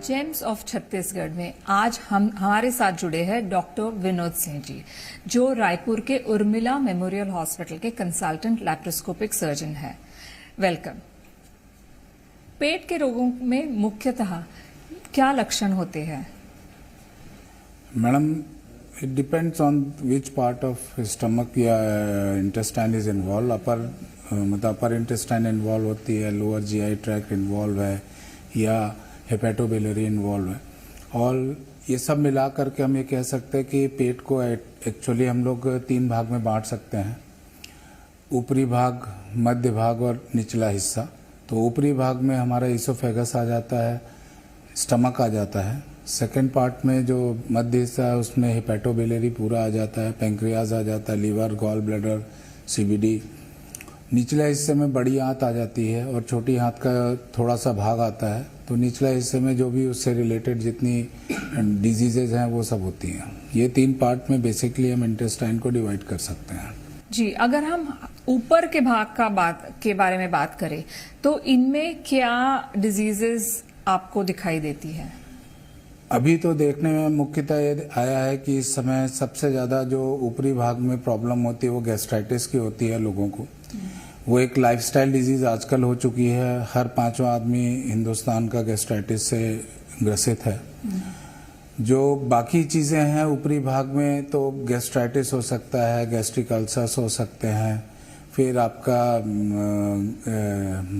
James of Chhattisgarh में आज हमारे साथ जुड़े हैं डॉक्टर विनोद सिंह जी, जो रायपुर के उर्मिला मेमोरियल हॉस्पिटल के कंसल्टेंट लैप्रोस्कोपिक सर्जन हैं। वेलकम। पेट के रोगों में मुख्यतः क्या लक्षण होते हैं? Madam, it depends on which part of stomach या intestine is involve. Upper intestine involve होती है, लोअर जीआई ट्रैक्ट इन्वॉल्व है या हेपेटोबिलियरी इन्वॉल्व है। और ये सब मिला करके हम ये कह सकते हैं कि पेट को एक्चुअली हम लोग 3 भाग में बांट सकते हैं, ऊपरी भाग, मध्य भाग और निचला हिस्सा। तो ऊपरी भाग में हमारा इसोफेगस आ जाता है, स्टमक आ जाता है। सेकेंड पार्ट में जो मध्य हिस्सा है उसमें हेपेटोबिलियरी पूरा आ जाता है, पेंक्रियाज आ जाता है, लीवर, गॉल ब्लैडर, सीबीडी। निचले हिस्से में बड़ी आंत आ जाती है और छोटी आंत का थोड़ा सा भाग आता है। तो निचले हिस्से में जो भी उससे रिलेटेड जितनी डिजीजेज हैं वो सब होती हैं। ये 3 पार्ट में बेसिकली हम इंटेस्टाइन को डिवाइड कर सकते हैं। जी, अगर हम ऊपर के भाग के बारे में बात करें तो इनमें क्या डिजीजेज आपको दिखाई देती है? अभी तो देखने में मुख्यतः ये आया है कि इस समय सबसे ज़्यादा जो ऊपरी भाग में प्रॉब्लम होती है वो गैस्ट्राइटिस की होती है लोगों को। वो एक लाइफस्टाइल डिजीज आजकल हो चुकी है। हर 5वां आदमी हिंदुस्तान का गैस्ट्राइटिस से ग्रसित है। जो बाकी चीज़ें हैं ऊपरी भाग में, तो गैस्ट्राइटिस हो सकता है, गैस्ट्रिक अल्सर्स हो सकते हैं, फिर आपका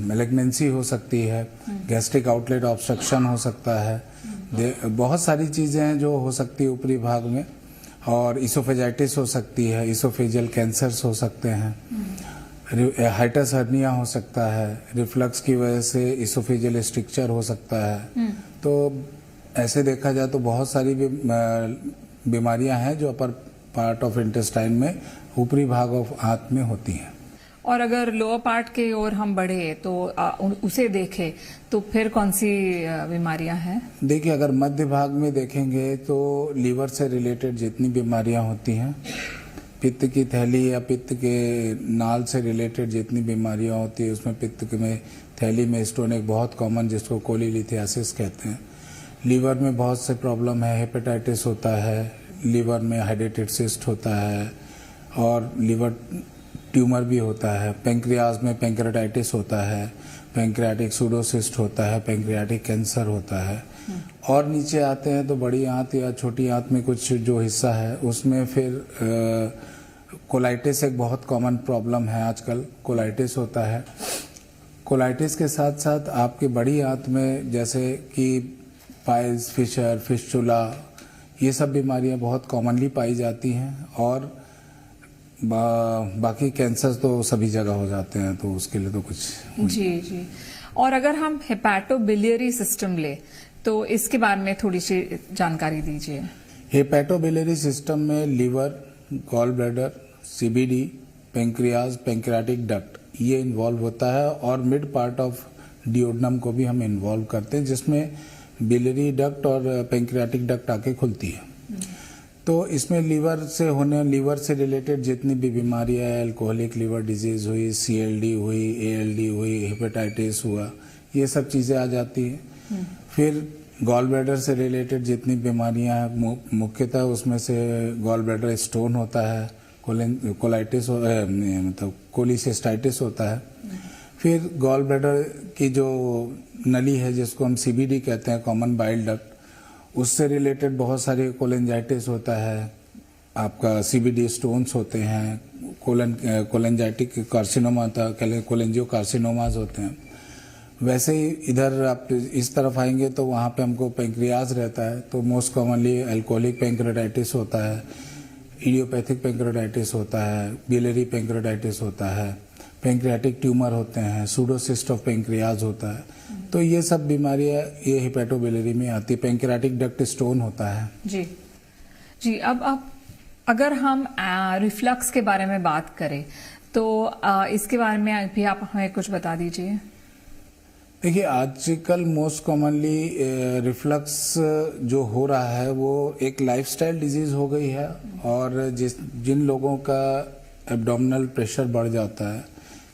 मैलिग्नेंसी हो सकती है, गैस्ट्रिक आउटलेट ऑब्स्ट्रक्शन हो सकता है। बहुत सारी चीज़ें हैं जो हो सकती है ऊपरी भाग में। और इसोफेजाइटिस हो सकती है, इसोफेजियल कैंसर्स हो सकते हैं, हाइटस हर्निया हो सकता है, रिफ्लक्स की वजह से इसोफेजियल स्ट्रिक्चर हो सकता है। तो ऐसे देखा जाए तो बहुत सारी बीमारियां हैं जो अपर पार्ट ऑफ इंटेस्टाइन में, ऊपरी भाग ऑफ आंत में होती हैं। और अगर लोअर पार्ट के ओर हम बढ़े तो उसे देखें तो फिर कौन सी बीमारियां हैं? देखिए, अगर मध्य भाग में देखेंगे तो लीवर से रिलेटेड जितनी बीमारियां होती हैं, पित्त की थैली या पित्त के नाल से रिलेटेड जितनी बीमारियां होती है, उसमें पित्त में थैली में स्टोन एक बहुत कॉमन, जिसको कोलीलिथियासिस कहते हैं। लीवर में बहुत से प्रॉब्लम है, हेपेटाइटिस होता है, लीवर में हाइड्रेटेड सिस्ट होता है और लीवर ट्यूमर भी होता है। पेंक्रियाज में पेंक्रेटाइटिस होता है, पेंक्रियाटिक सूडोसिस्ट होता है, पेंक्रियाटिक कैंसर होता है। और नीचे आते हैं तो बड़ी आंत या छोटी आंत में कुछ जो हिस्सा है उसमें फिर कोलाइटिस एक बहुत कॉमन प्रॉब्लम है आजकल, कोलाइटिस होता है। कोलाइटिस के साथ साथ आपकी बड़ी आंत में जैसे कि पाइल्स, फिशर, फिस्टुला, ये सब बीमारियां बहुत कॉमनली पाई जाती हैं। और बाकी कैंसर तो सभी जगह हो जाते हैं, तो उसके लिए तो कुछ जी। और अगर हम हेपेटोबिलियरी सिस्टम ले तो इसके बारे में थोड़ी सी जानकारी दीजिए। हेपेटोबिलियरी सिस्टम में liver, gall bladder, CBD, pancreas, pancreatic duct ये इन्वॉल्व होता है। और मिड पार्ट ऑफ डिओडनम को भी हम इन्वॉल्व करते हैं, जिसमें बिलियरी डक्ट और पेंक्रियाटिक डक्ट आके खुलती है। तो इसमें लीवर से रिलेटेड जितनी भी बीमारियां है, अल्कोहलिक लीवर डिजीज हुई, सीएलडी हुई, एएलडी हुई, हेपेटाइटिस हुआ, ये सब चीज़ें आ जाती हैं। फिर गॉल ब्लैडर से रिलेटेड जितनी बीमारियां हैं, मुख्यतः उसमें से गॉल ब्लैडर स्टोन होता है, कोलाइटिस मतलब कोलिसिस्टाइटिस होता है। फिर गॉल ब्लैडर की जो नली है जिसको हम सीबीडी कहते हैं, कॉमन बाइल डक्ट, उससे रिलेटेड बहुत सारे कोलेंजाइटिस होता है, आपका सीबीडी स्टोन्स होते हैं, कोलेंजाइटिक कार्सिनोमा होता है, कोलेंजियो कार्सिनोमाज होते हैं। वैसे ही इधर आप इस तरफ आएंगे तो वहाँ पे हमको पेंक्रियाज रहता है, तो मोस्ट कॉमनली अल्कोहलिक पेंक्रेटाइटिस होता है, इडियोपैथिक पेंक्रेटाइटिस होता है, बिलियरी पेंक्रेटाइटिस होता है, पेंक्रियाटिक ट्यूमर होते हैं, सूडोसिस्ट ऑफ पेंक्रियाज होता है। तो ये सब बीमारियां ये हेपेटोबिलियरी में आती है। पेंक्रियाटिक डक्ट स्टोन होता है। जी। अब अगर हम रिफ्लक्स के बारे में बात करें तो इसके बारे में भी आप हमें कुछ बता दीजिए। देखिए, आजकल मोस्ट कॉमनली रिफ्लक्स जो हो रहा है वो एक लाइफस्टाइल डिजीज हो गई है। और जिन लोगों का एब्डोमिनल प्रेशर बढ़ जाता है,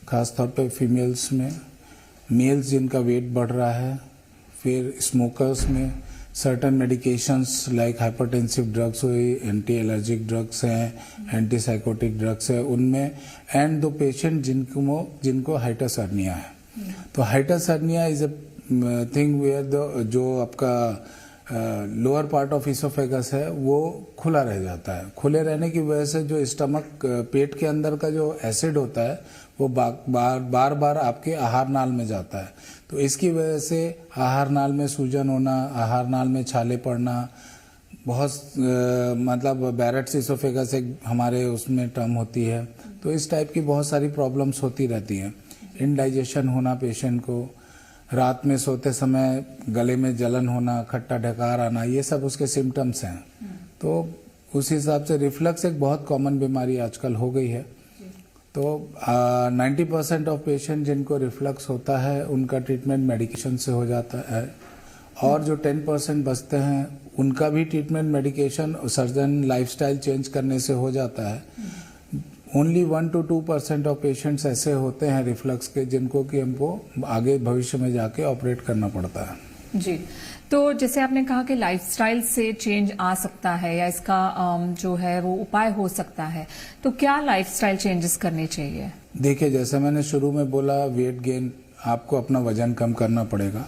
खासतौर पे फीमेल्स में, मेल्स जिनका वेट बढ़ रहा है, फिर स्मोकर्स में certain medications like hypertensive drugs हुई, एंटी एलर्जिक ड्रग्स हैं, एंटी साइकोटिक ड्रग्स है उनमें, एंड दो पेशेंट जिनको हाइटस हर्निया है। तो hiatus hernia is a thing where जो आपका लोअर पार्ट ऑफ इसोफेगस है वो खुला रह जाता है। खुले रहने की वजह से जो स्टमक पेट के अंदर का जो एसिड होता है वो बार बार आपके आहार नाल में जाता है। तो इसकी वजह से आहार नाल में सूजन होना, आहार नाल में छाले पड़ना, बहुत मतलब बैरेट्स इसोफेगस एक हमारे उसमें टर्म होती है। तो इस टाइप की बहुत सारी प्रॉब्लम्स होती रहती हैं। इनडाइजेशन होना पेशेंट को, रात में सोते समय गले में जलन होना, खट्टा ढकार आना, ये सब उसके सिम्टम्स हैं। तो उस हिसाब से रिफ्लक्स एक बहुत कॉमन बीमारी आजकल हो गई है। तो 90% ऑफ पेशेंट जिनको रिफ्लक्स होता है उनका ट्रीटमेंट मेडिकेशन से हो जाता है, और जो 10% बचते हैं उनका भी ट्रीटमेंट मेडिकेशन और सर्जन लाइफस्टाइल चेंज करने से हो जाता है। ओनली 1 to 2% ऑफ पेशेंट्स ऐसे होते हैं रिफ्लक्स के जिनको कि हमको आगे भविष्य में जाके ऑपरेट करना पड़ता है। जी, तो जैसे आपने कहा कि लाइफस्टाइल से चेंज आ सकता है या इसका जो है वो उपाय हो सकता है, तो क्या लाइफस्टाइल चेंजेस करने चाहिए? देखिए, जैसे मैंने शुरू में बोला, वेट गेन, आपको अपना वजन कम करना पड़ेगा,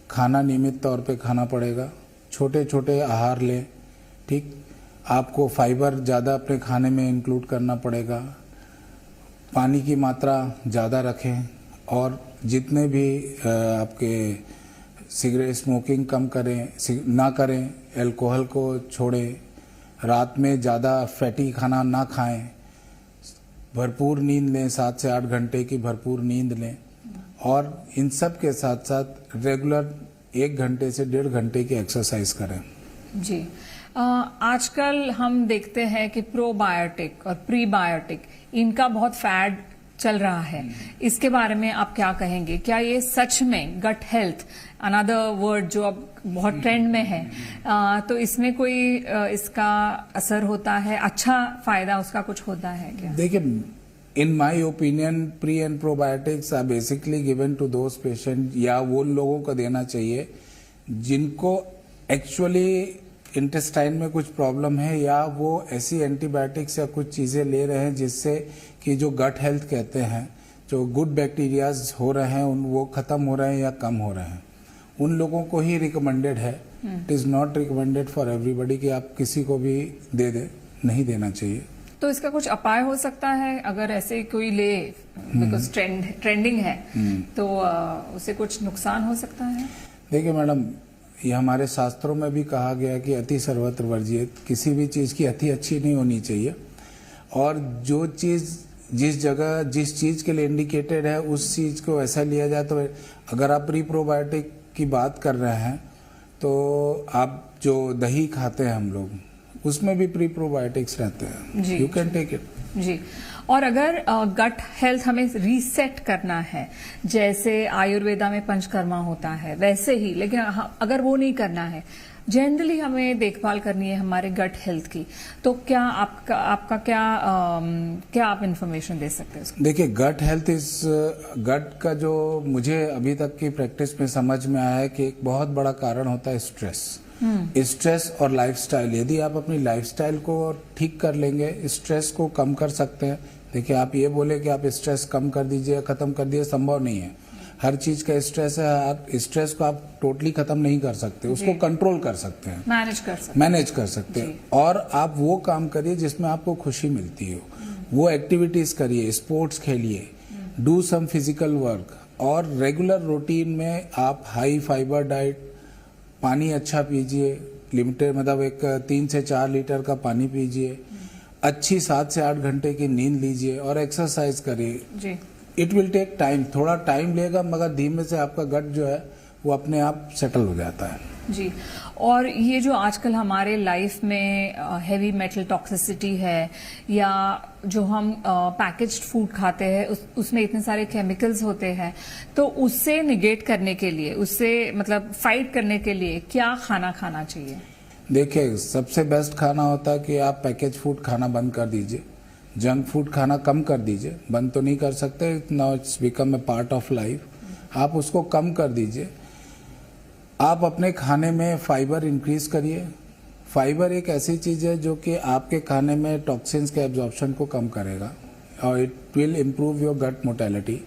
खाना नियमित तौर पे खाना पड़ेगा, छोटे छोटे आहार लें, ठीक, आपको फाइबर ज़्यादा अपने खाने में इंक्लूड करना पड़ेगा, पानी की मात्रा ज़्यादा रखें, और जितने भी आपके सिगरेट स्मोकिंग कम करें, ना करें, अल्कोहल को छोड़ें, रात में ज़्यादा फैटी खाना ना खाएं, भरपूर नींद लें, 7 से 8 घंटे की भरपूर नींद लें, और इन सब के साथ साथ रेगुलर 1 घंटे से 1.5 घंटे की एक्सरसाइज करें। जी, आजकल हम देखते हैं कि प्रोबायोटिक और प्रीबायोटिक इनका बहुत फैड चल रहा है, इसके बारे में आप क्या कहेंगे? क्या ये सच में गट हेल्थ, अनदर वर्ड जो अब बहुत ट्रेंड में है, तो इसमें कोई इसका असर होता है, अच्छा फायदा उसका कुछ होता है क्या? देखिए, in my opinion pre and probiotics are basically given to those patient, या वो लोगों को देना चाहिए जिनको एक्चुअली इंटेस्टाइन में कुछ प्रॉब्लम है, या वो ऐसी एंटीबायोटिक्स या कुछ चीज़ें ले रहे हैं जिससे कि जो गट हेल्थ कहते हैं, जो गुड बैक्टीरियाज हो रहे हैं वो ख़त्म हो रहे हैं या कम हो रहे हैं, उन लोगों को ही रिकमेंडेड है। It is not recommended for everybody कि आप किसी को भी दे दे, नहीं देना चाहिए। तो इसका कुछ उपाय हो सकता है अगर ऐसे कोई ले, बिकॉज ट्रेंडिंग है, तो उसे कुछ नुकसान हो सकता है? देखिए मैडम, ये हमारे शास्त्रों में भी कहा गया कि अति सर्वत्र वर्जित, किसी भी चीज़ की अति अच्छी नहीं होनी चाहिए, और जो चीज़ जिस जगह जिस चीज़ के लिए इंडिकेटेड है उस चीज़ को ऐसा लिया जाए। तो अगर आप प्री प्रोबायोटिक की बात कर रहे हैं तो आप जो दही खाते हैं हम लोग, उसमें भी प्री प्रोबायोटिक्स रहते हैं, यू कैन टेक इट। जी, और अगर गट हेल्थ हमें रीसेट करना है, जैसे आयुर्वेदा में पंचकर्मा होता है वैसे ही, लेकिन अगर वो नहीं करना है, जनरली हमें देखभाल करनी है हमारे गट हेल्थ की, तो क्या आपका क्या आप इंफॉर्मेशन दे सकते हैं? देखिए, गट हेल्थ गट का जो मुझे अभी तक की प्रैक्टिस में समझ में आया है कि एक बहुत बड़ा कारण होता है स्ट्रेस। स्ट्रेस और लाइफस्टाइल, यदि आप अपनी लाइफस्टाइल को ठीक कर लेंगे, स्ट्रेस को कम कर सकते हैं। देखिए, आप ये बोले कि आप स्ट्रेस कम कर दीजिए, खत्म कर दिए, संभव नहीं है। हर चीज का स्ट्रेस है, आप स्ट्रेस को आप टोटली खत्म नहीं कर सकते, उसको कंट्रोल कर सकते हैं, मैनेज कर सकते हैं। और आप वो काम करिए जिसमें आपको खुशी मिलती हो, वो एक्टिविटीज करिए, स्पोर्ट्स खेलिए, डू सम फिजिकल वर्क, और रेगुलर रूटीन में आप हाई फाइबर डाइट, पानी अच्छा पीजिए, लिमिटेड मतलब एक 3 से 4 लीटर का पानी पीजिए, अच्छी 7 से 8 घंटे की नींद लीजिए, और एक्सरसाइज करिए। इट विल टेक टाइम, थोड़ा टाइम लेगा, मगर धीमे से आपका गट जो है वो अपने आप सेटल हो जाता है। जी, और ये जो आजकल हमारे लाइफ में हेवी मेटल टॉक्सिसिटी है, या जो हम पैकेज्ड फूड खाते हैं उसमें इतने सारे केमिकल्स होते हैं, तो उससे निगेट करने के लिए, उससे मतलब फाइट करने के लिए क्या खाना खाना चाहिए? देखिए, सबसे बेस्ट खाना होता है कि आप पैकेज फूड खाना बंद कर दीजिए, जंक फूड खाना कम कर दीजिए। बंद तो नहीं कर सकते, now it's become a part of life, आप उसको कम कर दीजिए। आप अपने खाने में फाइबर इंक्रीज करिए। फाइबर एक ऐसी चीज है जो कि आपके खाने में टॉक्सिन्स के एब्जॉर्प्शन को कम करेगा और it will improve your gut motility.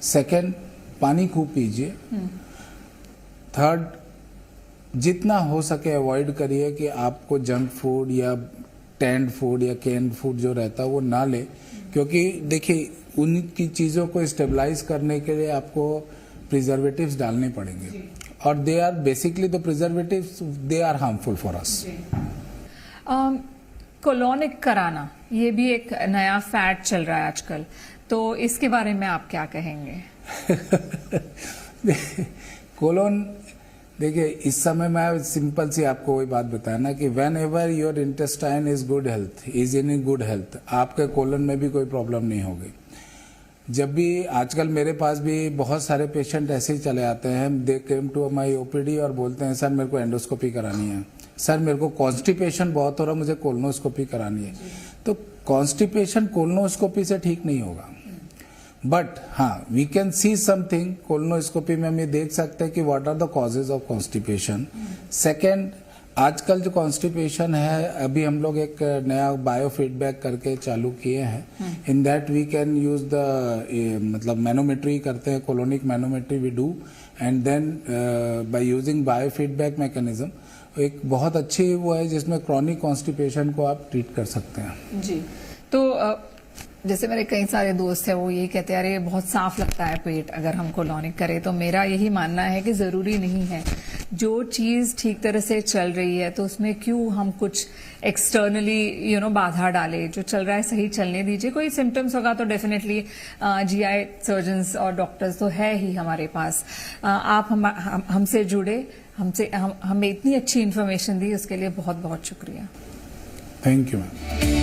Second, पानी खूब पीजिए। थर्ड, जितना हो सके अवॉइड करिए कि आपको जंक फूड या टैंड फूड या कैंड फूड जो रहता है वो ना ले, क्योंकि देखिए उनकी चीज़ों को स्टेबलाइज करने के लिए आपको प्रिजर्वेटिव्स डालने पड़ेंगे और they are basically the preservatives, they are harmful for us. Colonic कराना ये भी एक नया फैट चल रहा है आजकल, तो इसके बारे में आप क्या कहेंगे? कोलोन, देखिए इस समय मैं सिंपल सी आपको वही बात बताया ना कि when ever your intestine is good health, is in good health, आपके कोलन में भी कोई प्रॉब्लम नहीं होगी। जब भी आजकल मेरे पास भी बहुत सारे पेशेंट ऐसे ही चले आते हैं, दे केम टू माई ओपीडी और बोलते हैं सर मेरे को एंडोस्कोपी करानी है, सर मेरे को कॉन्स्टिपेशन बहुत हो रहा है, मुझे कोलोनोस्कोपी करानी है। तो कॉन्स्टिपेशन कोलोनोस्कोपी से ठीक नहीं होगा, बट हाँ we can see something. Colonoscopy में हम ये देख सकते हैं कि what are the causes of constipation. Second, आजकल जो कॉन्स्टिपेशन है, अभी हम लोग एक नया बायो फीडबैक करके चालू किए हैं। In that we can use the मतलब मैनोमेट्री करते हैं, colonic manometry we do, and then by using bio feedback mechanism एक बहुत अच्छी वो है जिसमें क्रॉनिक कॉन्स्टिपेशन को आप ट्रीट कर सकते हैं। जी, तो जैसे मेरे कई सारे दोस्त हैं वो यही कहते हैं अरे बहुत साफ लगता है पेट अगर हम कोलोनिक करें, तो मेरा यही मानना है कि जरूरी नहीं है। जो चीज ठीक तरह से चल रही है तो उसमें क्यों हम कुछ एक्सटर्नली बाधा डाले। जो चल रहा है सही चलने दीजिए। कोई सिम्टम्स होगा तो डेफिनेटली जीआई सर्जन्स और डॉक्टर्स तो है ही हमारे पास। आप हमसे जुड़े, हमें इतनी अच्छी इन्फॉर्मेशन दी, उसके लिए बहुत बहुत शुक्रिया। Thank you ma'am.